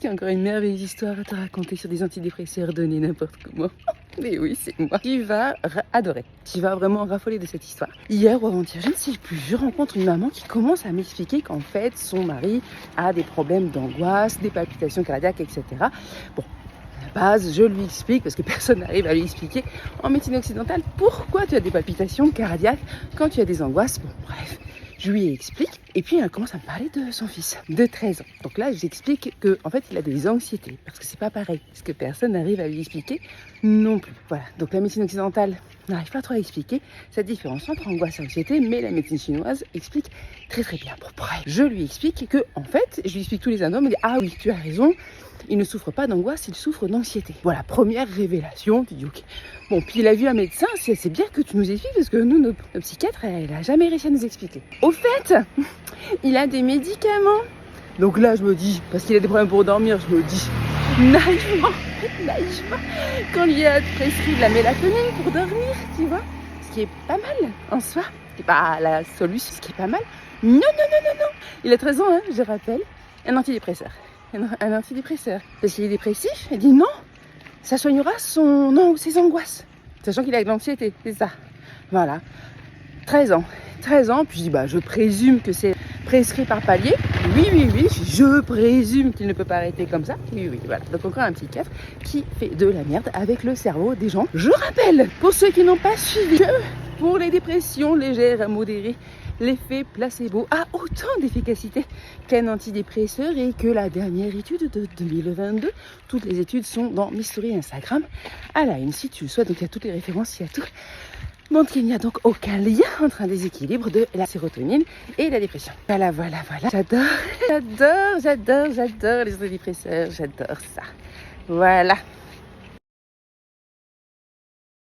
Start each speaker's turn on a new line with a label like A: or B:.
A: Il y a encore une merveilleuse histoire à te raconter sur des antidépresseurs donnés n'importe comment. Mais oui, c'est moi. Tu vas adorer. Tu vas vraiment raffoler de cette histoire. Hier ou avant-hier, je ne sais plus, je rencontre une maman qui commence à m'expliquer qu'en fait, son mari a des problèmes d'angoisse, des palpitations cardiaques, etc. Bon, à la base, je lui explique, parce que personne n'arrive à lui expliquer en médecine occidentale, pourquoi tu as des palpitations cardiaques quand tu as des angoisses. Bon, bref. Je lui explique et puis elle commence à me parler de son fils de 13 ans. Donc là, j'explique qu'en fait, il a des anxiétés parce que c'est pas pareil. Parce que personne n'arrive à lui expliquer non plus. Voilà. Donc la médecine occidentale n'arrive pas trop à expliquer cette différence entre angoisse et anxiété, mais la médecine chinoise explique très très bien. Bon, bref, je lui explique que en fait, je lui explique tous les anneaux, me dit ah oui, tu as raison. Il ne souffre pas d'angoisse, il souffre d'anxiété. Voilà, première révélation. Tu dis ok. Bon, puis il a vu un médecin, c'est bien que tu nous expliques parce que nous, nos psychiatres, elle n'a jamais réussi à nous expliquer. Au fait, il a des médicaments. Donc là, je me dis, parce qu'il a des problèmes pour dormir, je me dis, naïvement, qu'on lui a prescrit de la mélatonine pour dormir, tu vois. Ce qui est pas mal en soi. C'est pas la solution, ce qui est pas mal. Non. Il a 13 ans, hein, je rappelle. Un antidépresseur. Un antidépresseur. Parce qu'il est dépressif, il dit non. Ça soignera ses angoisses. Sachant qu'il a de l'anxiété, c'est ça. Voilà. 13 ans, puis je présume que c'est prescrit par palier. Oui, je présume qu'il ne peut pas arrêter comme ça. Oui, voilà. Donc encore un psychiatre qui fait de la merde avec le cerveau des gens. Je rappelle, pour ceux qui n'ont pas suivi, que pour les dépressions légères à modérées, l'effet placebo a autant d'efficacité qu'un antidépresseur et que la dernière étude de 2022, toutes les études sont dans mes stories Instagram à la une si tu le souhaites, donc il y a toutes les références, il y a tout. Montre qu'il n'y a donc aucun lien entre un déséquilibre de la sérotonine et la dépression. Voilà. J'adore les antidépresseurs, j'adore ça. Voilà.